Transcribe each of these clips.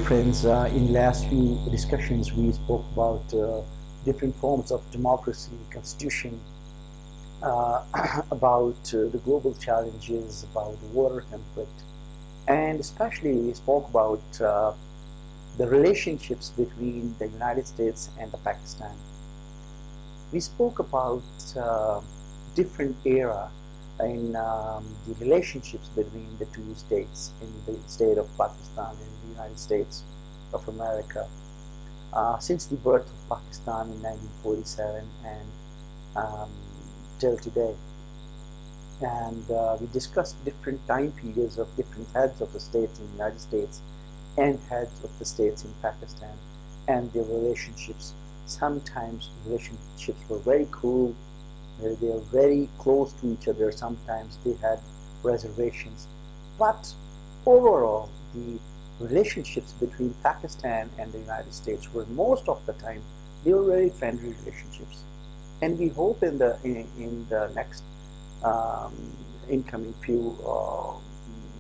friends, in last few discussions we spoke about different forms of democracy, constitution, uh, about the global challenges, about water conflict, and especially we spoke about the relationships between the United States and the Pakistan. We spoke about different era in the relationships between the two states, in the state of Pakistan and the United States of America, since the birth of Pakistan in 1947 and um, till today. And we discussed different time periods of different heads of the states in the United States and heads of the states in Pakistan and their relationships. Sometimes relationships were very cool, they were very close to each other. Sometimes they had reservations. But overall, the relationships between Pakistan and the United States were most of the time they were very friendly relationships. And we hope in the next um, incoming few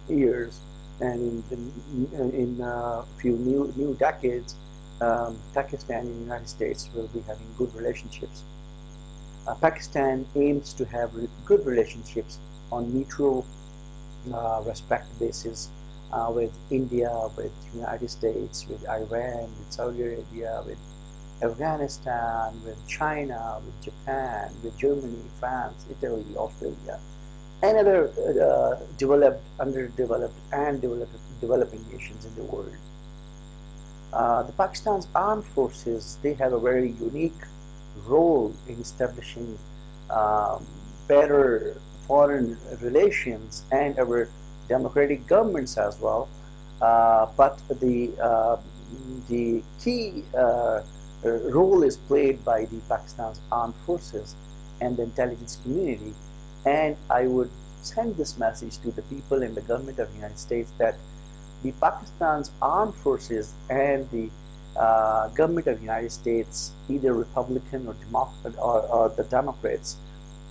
years and in few new decades, Pakistan and the United States will be having good relationships. Pakistan aims to have good relationships on mutual respect basis with India, with United States, with Iran, with Saudi Arabia, with Afghanistan, with China, with Japan, with Germany, France, Italy, Australia, and other developed, underdeveloped, and developing nations in the world. The Pakistan's armed forces, they have a very unique role in establishing um, better foreign relations and our democratic governments as well. But the key role is played by the Pakistan's armed forces and the intelligence community. And I would send this message to the people and the government of the United States that the Pakistan's armed forces and the government of the United States, either Republican or Democrat or the Democrats,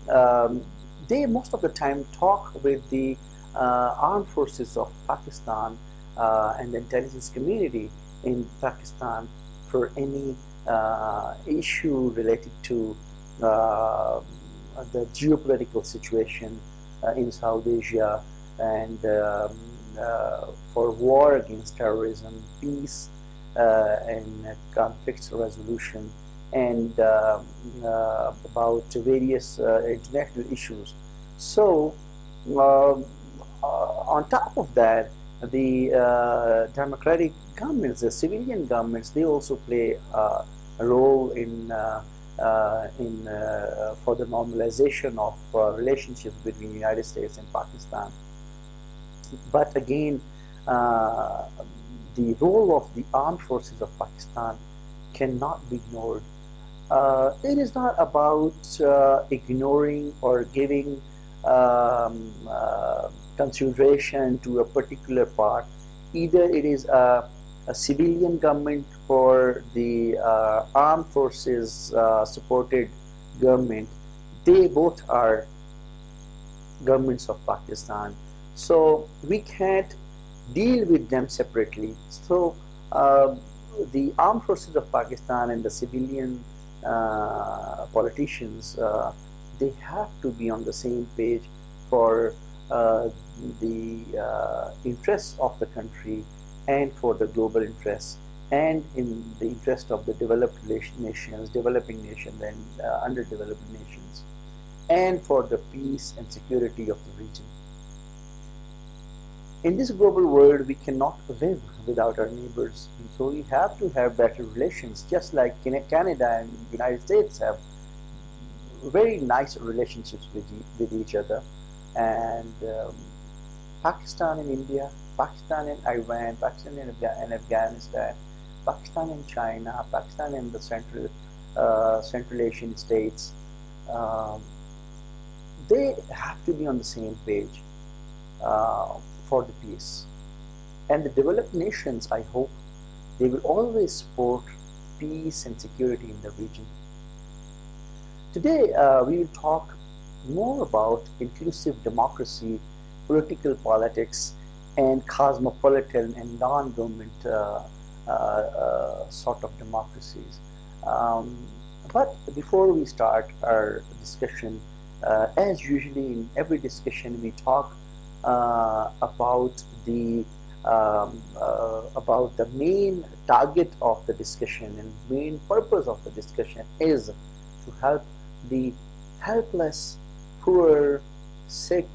um, they most of the time talk with the armed forces of Pakistan and the intelligence community in Pakistan for any issue related to the geopolitical situation in South Asia and for war against terrorism, peace and conflicts resolution, and about various international issues. So, on top of that, the democratic governments, the civilian governments, they also play a role in for the normalization of relationships between the United States and Pakistan. But again, uh, the role of the armed forces of Pakistan cannot be ignored. It is not about ignoring or giving consideration to a particular part. Either it is a civilian government or the armed forces supported government. They both are governments of Pakistan. So we can't deal with them separately. So the armed forces of Pakistan and the civilian politicians, they have to be on the same page for the interests of the country and for the global interests and in the interest of the developed nations, developing nations and underdeveloped nations, and for the peace and security of the region. In this global world, we cannot live without our neighbors. So we have to have better relations, just like Canada and the United States have very nice relationships with each other. And Pakistan and India, Pakistan and Iran, Pakistan and Afghanistan, Pakistan and China, Pakistan and the Central Asian states, um, they have to be on the same page for the peace. And the developed nations, I hope, they will always support peace and security in the region. Today, we will talk more about inclusive democracy, political politics, and cosmopolitan and non-government sort of democracies. Um, but before we start our discussion, as usually in every discussion, we talk about the main target of the discussion, and main purpose of the discussion is to help the helpless, poor, sick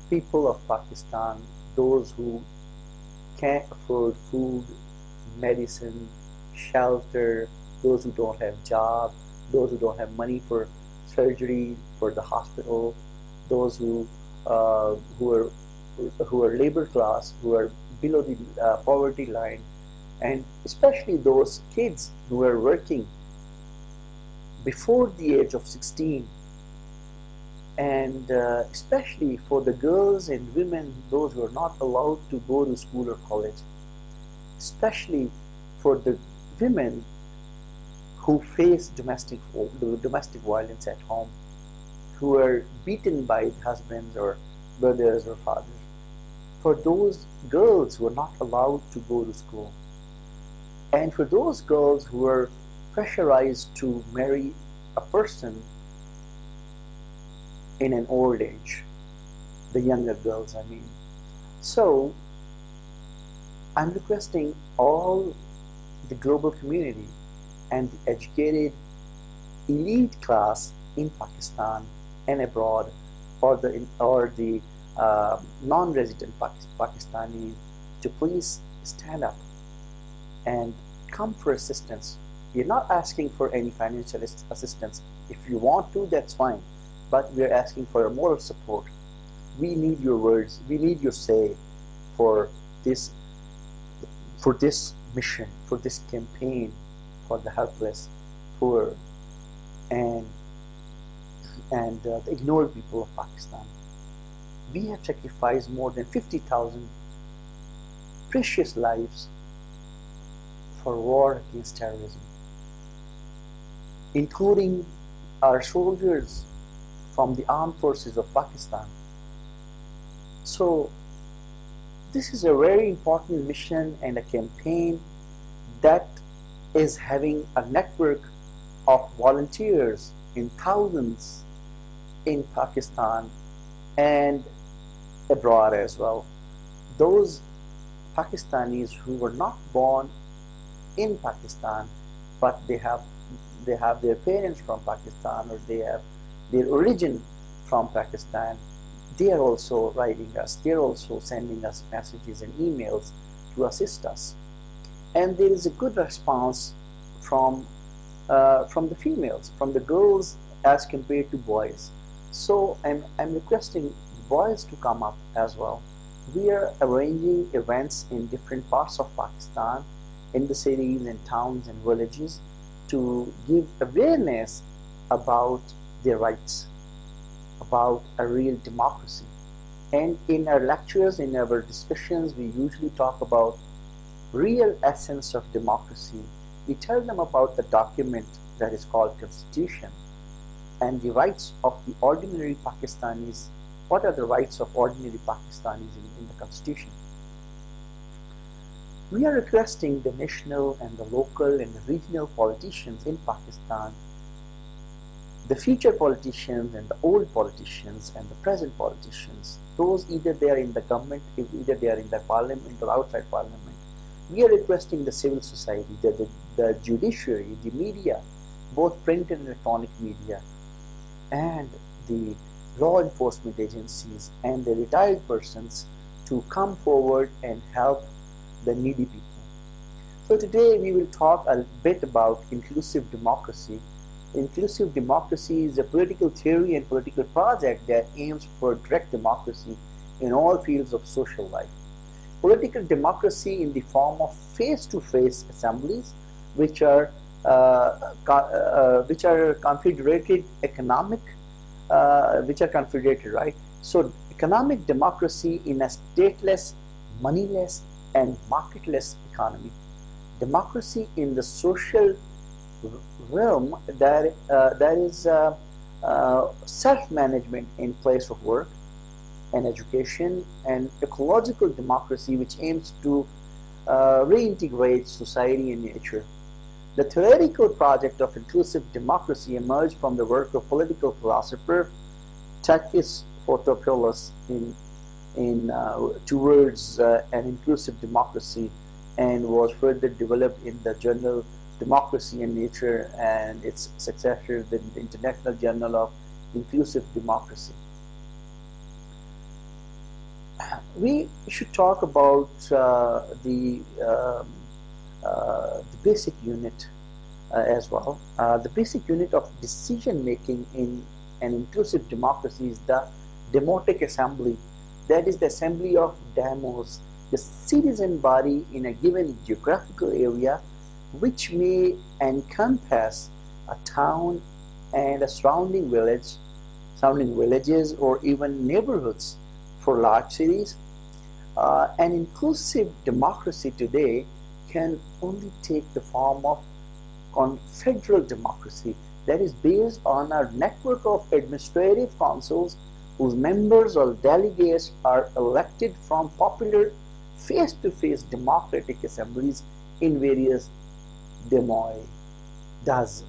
people of Pakistan, those who can't afford food, medicine, shelter, those who don't have job, those who don't have money for surgery, for the hospital, those who are labor class, who are below the poverty line, and especially those kids who are working before the age of 16, and especially for the girls and women, those who are not allowed to go to school or college, especially for the women who face domestic violence at home, who are beaten by husbands or brothers or fathers, for those girls who are not allowed to go to school, and for those girls who are pressurized to marry a person in an old age, the younger girls, I mean. So I'm requesting all the global community and the educated elite class in Pakistan and abroad, or the non-resident Pakistanis, to please stand up and come for assistance. We're not asking for any financial assistance. If you want to, that's fine. But we're asking for a moral support. We need your words. We need your say for this mission, for this campaign for the helpless, poor, and the ignored people of Pakistan. We have sacrificed more than 50,000 precious lives for war against terrorism, including our soldiers from the armed forces of Pakistan. So this is a very important mission and a campaign that is having a network of volunteers in thousands in Pakistan and abroad as well. Those Pakistanis who were not born in Pakistan, but they have their parents from Pakistan, or they have their origin from Pakistan, they are also writing us, they are also sending us messages and emails to assist us. And there is a good response from the females, from the girls as compared to boys. So I'm requesting boys to come up as well. We are arranging events in different parts of Pakistan, in the cities and towns and villages, to give awareness about their rights, about a real democracy. And in our lectures, in our discussions, we usually talk about real essence of democracy. We tell them about the document that is called Constitution, and the rights of the ordinary Pakistanis. What are the rights of ordinary Pakistanis in the Constitution? We are requesting the national and the local and the regional politicians in Pakistan, the future politicians and the old politicians and the present politicians, those either they are in the government, either they are in the parliament or outside parliament. We are requesting the civil society, the judiciary, the media, both print and electronic media, and the law enforcement agencies and the retired persons to come forward and help the needy people. So today we will talk a bit about inclusive democracy. Inclusive democracy is a political theory and political project that aims for direct democracy in all fields of social life. Political democracy in the form of face-to-face assemblies, which are confederated economic, which are confederated, right? So economic democracy in a stateless, moneyless, and marketless economy. Democracy in the social realm, that is self-management in place of work and education, and ecological democracy, which aims to reintegrates society and nature. The theoretical project of inclusive democracy emerged from the work of political philosopher Takis Fotopoulos towards an inclusive democracy, and was further developed in the journal Democracy and Nature and its successor, the International Journal of Inclusive Democracy. We should talk about the basic unit as well. The basic unit of decision making in an inclusive democracy is the democratic assembly, that is the assembly of demos, the citizen body in a given geographical area, which may encompass a town and a surrounding villages, or even neighborhoods for large cities. An inclusive democracy today can only take the form of confederal democracy, that is based on a network of administrative councils whose members or delegates are elected from popular face-to-face democratic assemblies in various demoi. Does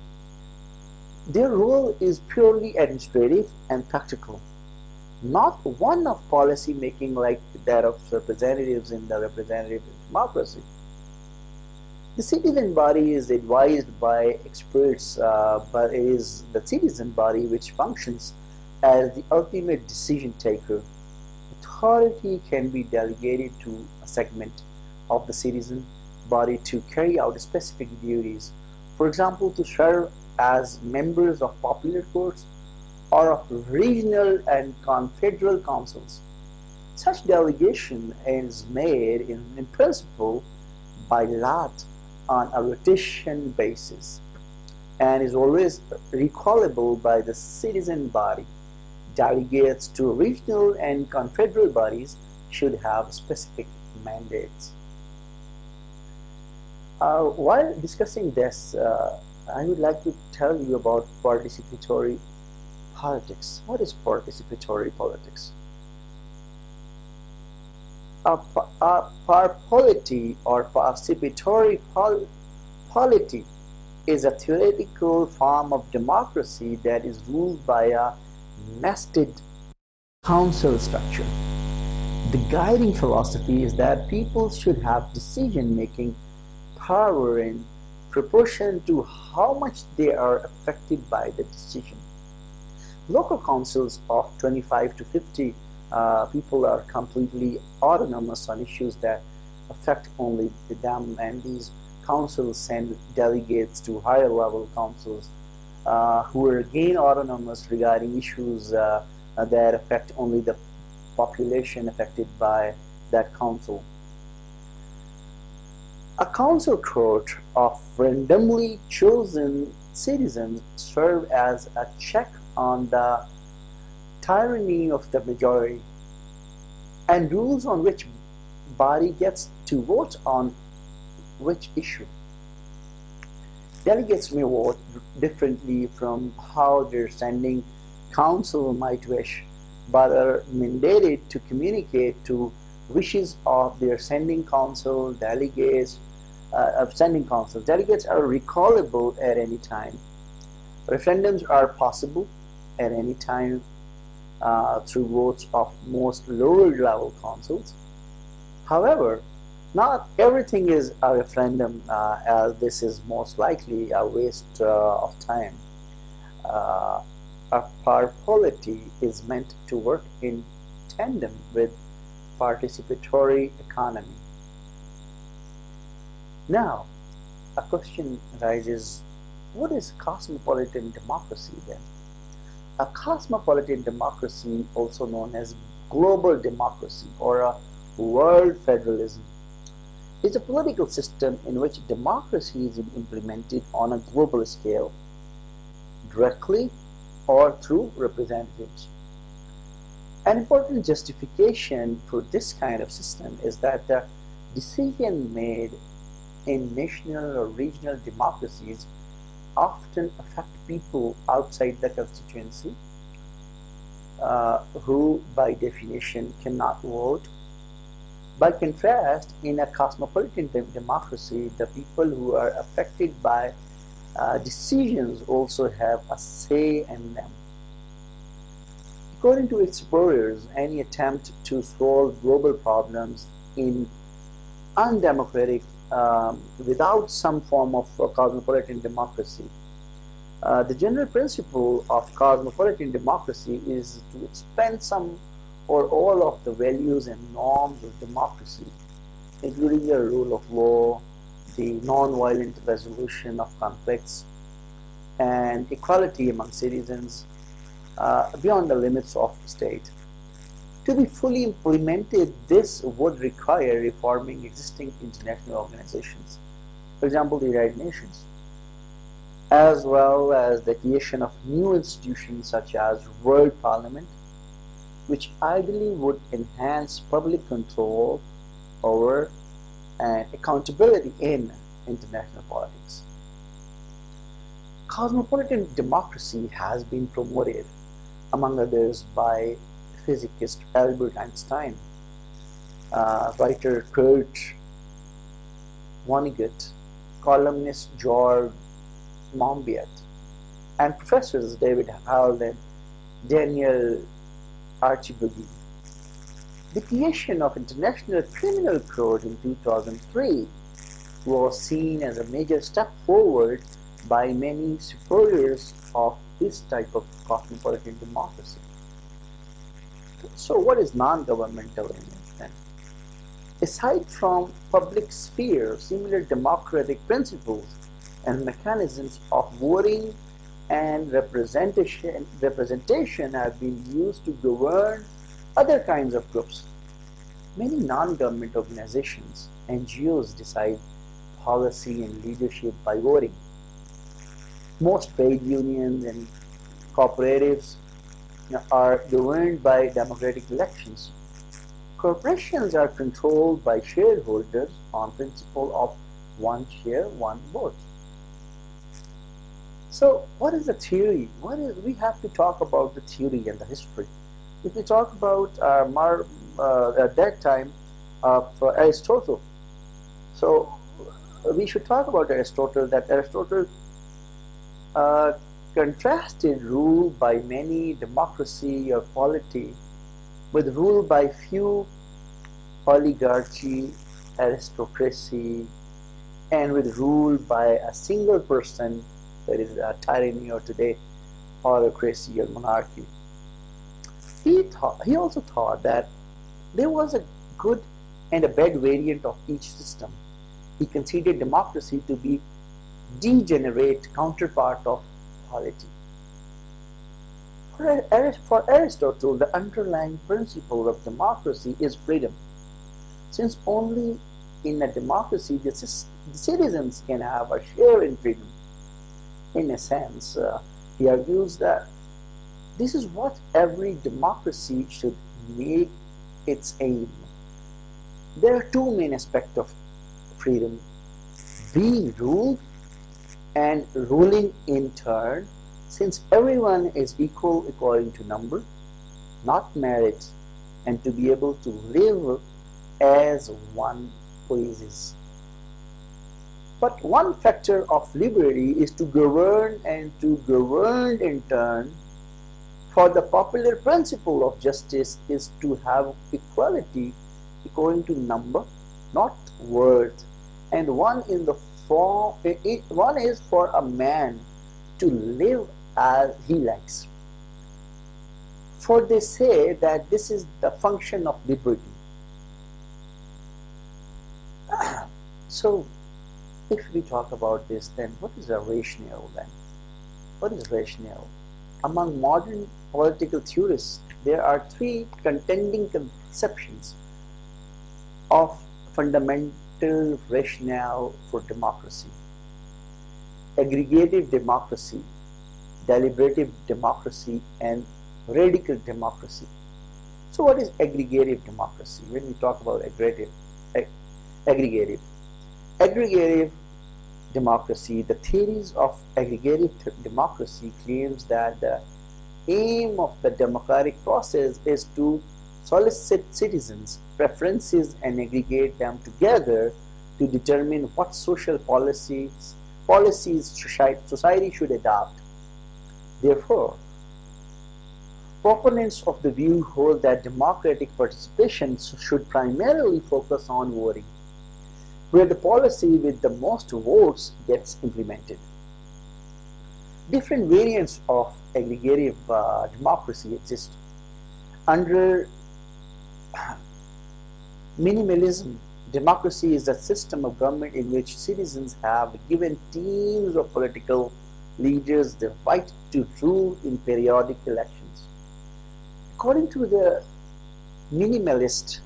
their role is purely administrative and practical, not one of policy making like that of representatives in the representative democracy. The citizen body is advised by experts, but it is the citizen body which functions as the ultimate decision taker. Authority can be delegated to a segment of the citizen body to carry out specific duties. For example, to serve as members of popular courts or of regional and confederal councils. Such delegation is made in principle by lot on a rotation basis and is always recallable by the citizen body. Delegates to regional and confederal bodies should have specific mandates. While discussing this, I would like to tell you about participatory politics. What is participatory politics? Polity or participatory polity is a theoretical form of democracy that is ruled by a nested council structure. The guiding philosophy is that people should have decision-making power in proportion to how much they are affected by the decision. Local councils of 25 to 50 people are completely autonomous on issues that affect only them, and these councils send delegates to higher level councils who are again autonomous regarding issues that affect only the population affected by that council. A council court of randomly chosen citizens serve as a check on the tyranny of the majority, and rules on which body gets to vote on which issue. Delegates may vote differently from how their standing council might wish, but are mandated to communicate to wishes of their sending council delegates. Delegates are recallable at any time. Referendums are possible at any time through votes of most lower level councils. However, not everything is a referendum, as this is most likely a waste of time. Our polity is meant to work in tandem with participatory economy. Now, a question arises, what is cosmopolitan democracy then? A cosmopolitan democracy, also known as global democracy or a world federalism, is a political system in which democracy is implemented on a global scale, directly or through representatives. An important justification for this kind of system is that the decision made in national or regional democracies often affect people outside the constituency who by definition cannot vote By contrast, in a cosmopolitan democracy, the people who are affected by decisions also have a say in them. According to its superiors, any attempt to solve global problems in undemocratic without some form of cosmopolitan democracy. The general principle of cosmopolitan democracy is to expand some or all of the values and norms of democracy, including the rule of law, the non-violent resolution of conflicts, and equality among citizens beyond the limits of the state. To be fully implemented, this would require reforming existing international organizations, for example, the United Nations, as well as the creation of new institutions such as World Parliament, which ideally would enhance public control over and accountability in international politics. Cosmopolitan democracy has been promoted, among others, by physicist Albert Einstein, writer Kurt Vonnegut, columnist George Monbiot, and professors David Howell and Daniel Archibald. The creation of International Criminal Court in 2003 was seen as a major step forward by many supporters of this type of cosmopolitan democracy. So what is non-governmental elements then? Aside from public sphere, similar democratic principles and mechanisms of voting and representation have been used to govern other kinds of groups. Many non-government organizations, NGOs, decide policy and leadership by voting. Most trade unions and cooperatives are governed by democratic elections. Corporations are controlled by shareholders on principle of one share, one vote. So what is the theory? We have to talk about the theory and the history. If we talk about at that time of Aristotle, so we should talk about Aristotle, that Aristotle contrasted rule by many, democracy or polity, with rule by few, oligarchy, aristocracy, and with rule by a single person, that is a tyranny, or today autocracy or monarchy. He also thought that there was a good and a bad variant of each system. He considered democracy to be degenerate counterpart of polity. For Aristotle, the underlying principle of democracy is freedom. Since only in a democracy the citizens can have a share in freedom. In a sense, he argues that this is what every democracy should make its aim. There are two main aspects of freedom: being ruled and ruling in turn, since everyone is equal according to number, not merit, and to be able to live as one pleases. But one factor of liberty is to govern and to govern in turn. For the popular principle of justice is to have equality according to number, not worth, and one is for a man to live as he likes. For they say that this is the function of liberty. So, if we talk about this, then what is the rationale then? What is rationale? Among modern political theorists, there are three contending conceptions of fundamental rationale for democracy: aggregative democracy, deliberative democracy, and radical democracy. So what is aggregative democracy? When we talk about aggregative democracy, the theories of aggregative democracy claims that the aim of the democratic process is to solicit citizens' preferences and aggregate them together to determine what social policies society should adopt. Therefore, proponents of the view hold that democratic participation should primarily focus on voting, where the policy with the most votes gets implemented. Different variants of aggregative democracy exist. Under minimalism, democracy is a system of government in which citizens have given teams of political leaders the right to rule in periodic elections. According to the minimalist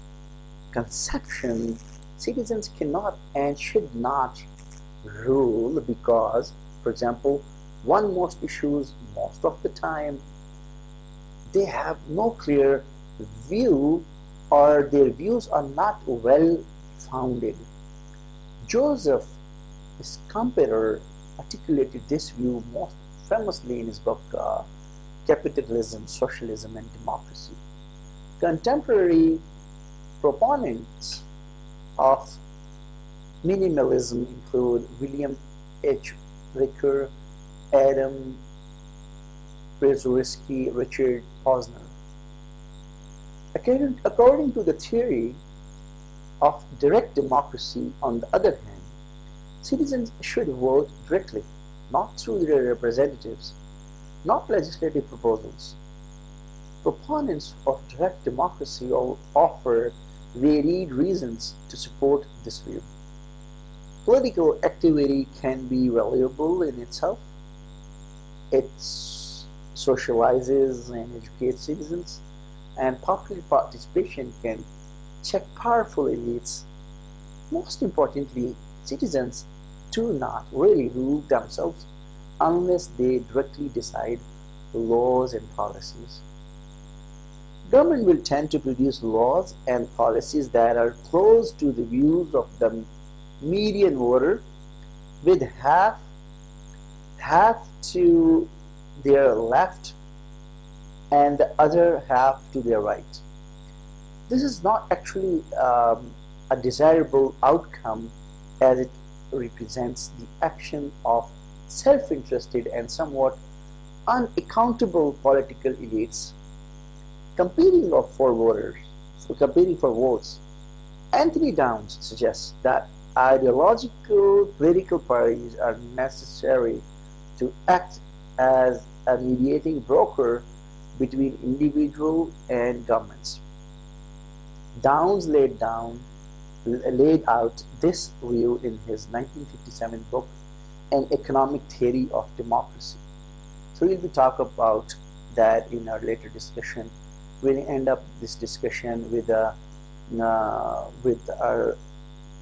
conception, citizens cannot and should not rule because, for example, one most issues most of the time they have no clear view or their views are not well founded. Joseph Schumpeter articulated this view most famously in his book Capitalism, Socialism and Democracy. Contemporary proponents of minimalism include William H. Ricker, Adam Przeworski, Richard Posner. According to the theory of direct democracy, on the other hand, citizens should vote directly, not through their representatives, not legislative proposals. Proponents of direct democracy offer varied reasons to support this view. Political activity can be valuable in itself. It socializes and educates citizens, and popular participation can check powerful elites. Most importantly, citizens do not really rule themselves unless they directly decide laws and policies. Government will tend to produce laws and policies that are close to the views of the median voter, with half to their left and the other half to their right. This is not actually a desirable outcome, as it represents the action of self-interested and somewhat unaccountable political elites competing for votes. Anthony Downs suggests that ideological political parties are necessary to act as a mediating broker between individuals and governments. Downs laid out this view in his 1957 book, An Economic Theory of Democracy. So we'll be talking about that in our later discussion. We'll end up this discussion with our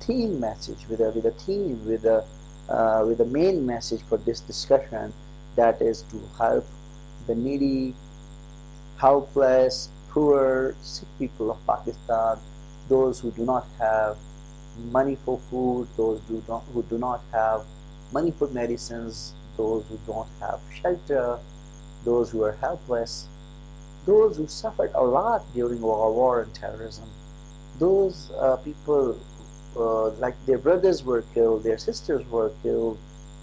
theme message, with the main message for this discussion, that is to help the needy, helpless, poor, sick people of Pakistan, those who do not have money for food, those who do not have money for medicines, those who don't have shelter, those who are helpless, those who suffered a lot during war and terrorism, those people like their brothers were killed, their sisters were killed,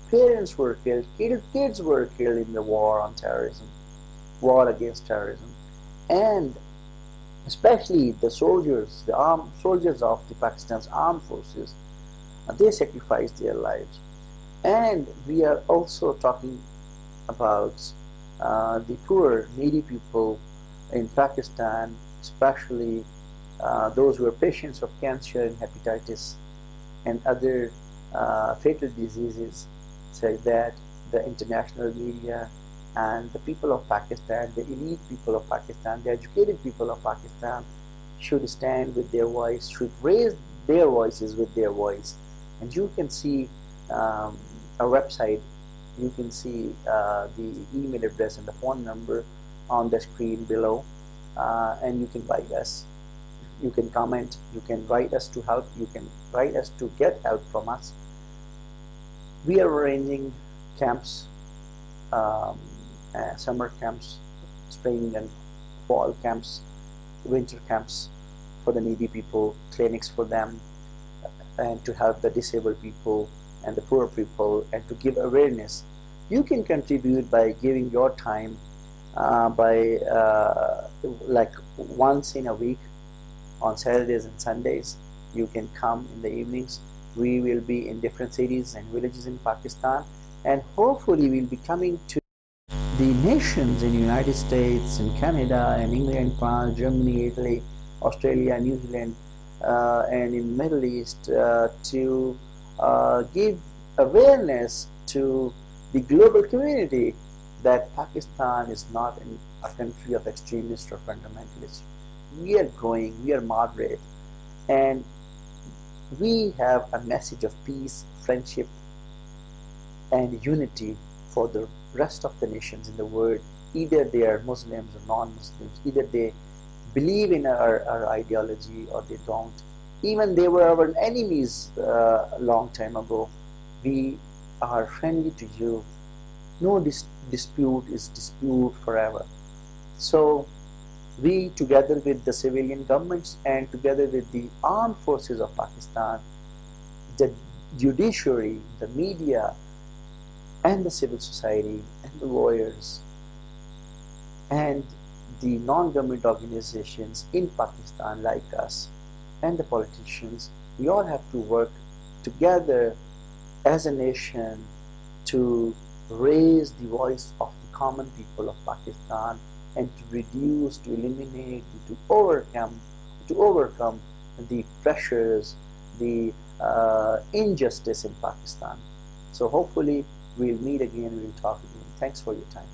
parents were killed, kids were killed in the war on terrorism, war against terrorism, and especially the soldiers, the armed soldiers of the Pakistan's armed forces, they sacrificed their lives. And we are also talking about the poor, needy people in Pakistan, especially those who are patients of cancer and hepatitis and other fatal diseases, so that the international media and the people of Pakistan, the elite people of Pakistan, the educated people of Pakistan should stand with their voice, should raise their voices with their voice. And you can see our website, you can see the email address and the phone number on the screen below, and you can write us. You can comment, you can write us to help, you can write us to get help from us. We are arranging camps, summer camps, spring and fall camps winter camps for the needy people, clinics for them, and to help the disabled people and the poor people, and to give awareness. You can contribute by giving your time, by like once in a week on Saturdays and Sundays. You can come in the evenings. We will be in different cities and villages in Pakistan, and hopefully we'll be coming to the nations in United States, in Canada, and England, France, Germany, Italy, Australia, New Zealand, and in Middle East, to give awareness to the global community that Pakistan is not a country of extremists or fundamentalists. We are growing, we are moderate, and we have a message of peace, friendship, and unity for the rest of the nations in the world. Either they are Muslims or non-Muslims, either they believe in our ideology or they don't. Even they were our enemies a long time ago. We are friendly to you. No dispute is dispute forever. So we, together with the civilian governments and together with the armed forces of Pakistan, the judiciary, the media, and the civil society, and the lawyers, and the non-government organizations in Pakistan like us, and the politicians, we all have to work together as a nation to raise the voice of the common people of Pakistan, and to reduce, to eliminate, to overcome the pressures, the injustice in Pakistan. So hopefully we'll meet again, we'll talk again. Thanks for your time.